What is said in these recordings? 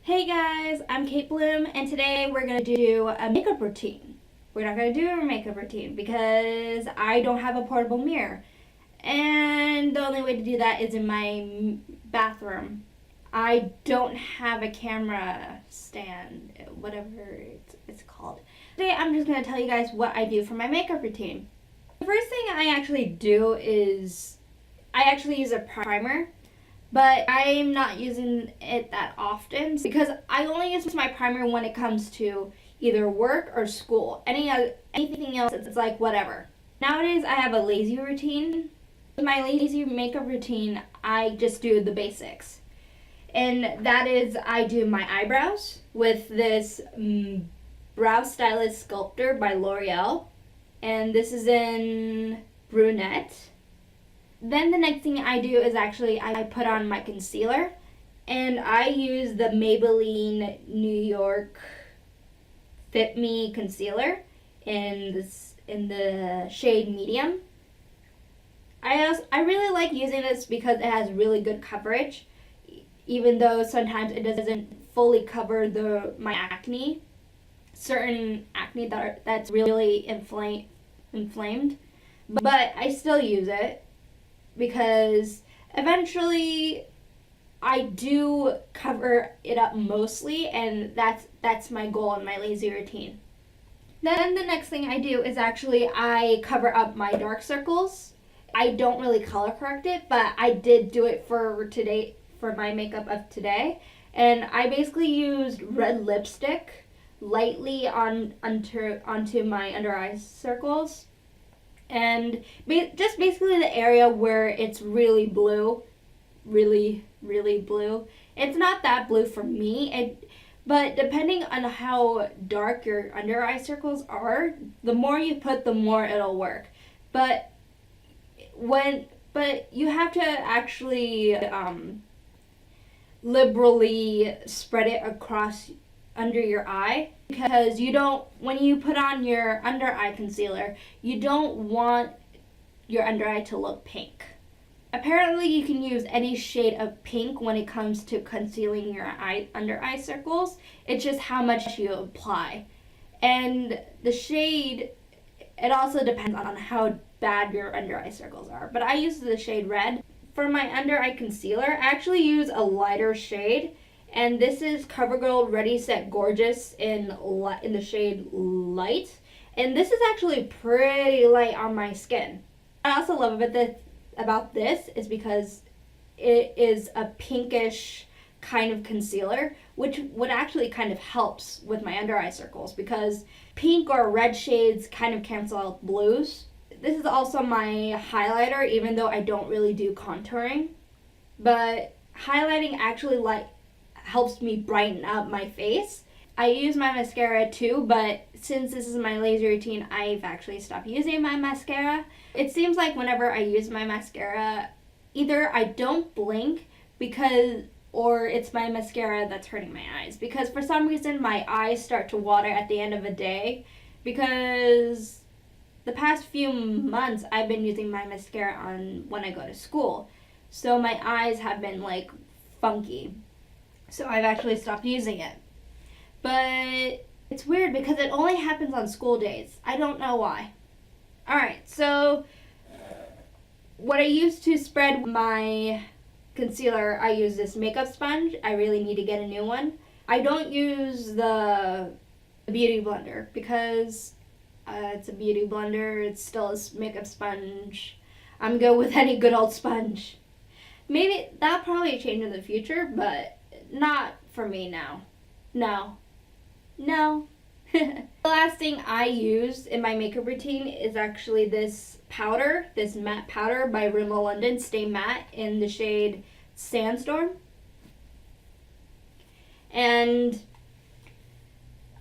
Hey guys, I'm Kate Bloom, and today we're going to do a makeup routine. We're not going to do a makeup routine because I don't have a portable mirror. And the only way to do that is in my bathroom. I don't have a camera stand, whatever it's called. Today I'm just going to tell you guys what I do for my makeup routine. The first thing I actually do is I actually use a primer. But I'm not using it that often because I only use my primer when it comes to either work or school. Anything else, it's like whatever. Nowadays, I have a lazy routine. With my lazy makeup routine, I just do the basics. And that is, I do my eyebrows with this Brow Stylist Sculptor by L'Oreal. And this is in brunette. Then the next thing I do is actually I put on my concealer, and I use the Maybelline New York Fit Me concealer in the shade medium. I really like using this because it has really good coverage, even though sometimes it doesn't fully cover my acne, certain acne that's really inflamed, but I still use it. Because eventually I do cover it up mostly, and that's my goal in my lazy routine. Then the next thing I do is actually I cover up my dark circles. I don't really color correct it, but I did do it for today for my makeup of today. And I basically used red lipstick lightly onto my under eye circles. And just basically the area where it's really blue, really blue. It's not that blue for me, but depending on how dark your under eye circles are, the more you put, the more it'll work. But you have to actually liberally spread it across under your eye, because when you put on your under eye concealer, you don't want your under eye to look pink. Apparently you can use any shade of pink when it comes to concealing your under eye circles. It's just how much you apply. And the shade, it also depends on how bad your under eye circles are. But I use the shade red. For my under eye concealer, I actually use a lighter shade. And this is CoverGirl Ready Set Gorgeous in the shade Light. And this is actually pretty light on my skin. I also love about this is because it is a pinkish kind of concealer, which would actually kind of helps with my under eye circles, because pink or red shades kind of cancel out blues. This is also my highlighter, even though I don't really do contouring. But highlighting actually helps me brighten up my face. I use my mascara too, but since this is my lazy routine, I've actually stopped using my mascara. It seems like whenever I use my mascara, either I don't blink or it's my mascara that's hurting my eyes. Because for some reason my eyes start to water at the end of a day, because the past few months I've been using my mascara on when I go to school. So my eyes have been like funky. So I've actually stopped using it. But it's weird because it only happens on school days. I don't know why. Alright, so what I use to spread my concealer, I use this makeup sponge. I really need to get a new one. I don't use the beauty blender because it's a beauty blender. It's still a makeup sponge. I'm good with any good old sponge. Maybe that'll probably change in the future, but not for me now. No. The last thing I use in my makeup routine is actually this matte powder by Rimmel London Stay Matte in the shade Sandstorm. And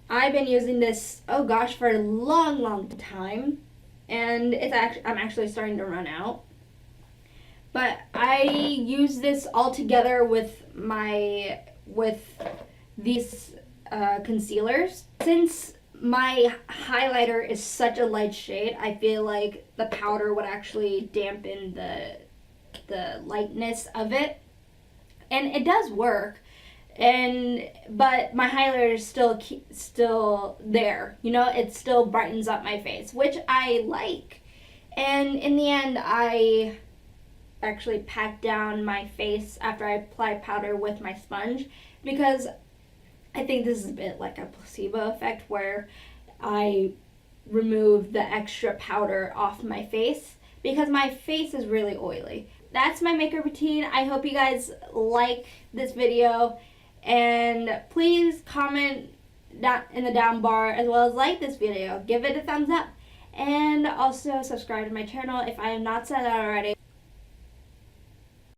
I've been using this, for a long time. And I'm actually starting to run out. But I use this all together with these concealers. Since my highlighter is such a light shade, I feel like the powder would actually dampen the lightness of it. And it does work. but my highlighter is still there. You know, it still brightens up my face, which I like. And in the end, I actually pat down my face after I apply powder with my sponge, because I think this is a bit like a placebo effect where I remove the extra powder off my face because my face is really oily. That's my makeup routine. I hope you guys like this video, and please comment down in the down bar, as well as like this video. Give it a thumbs up, and also subscribe to my channel if I have not said that already.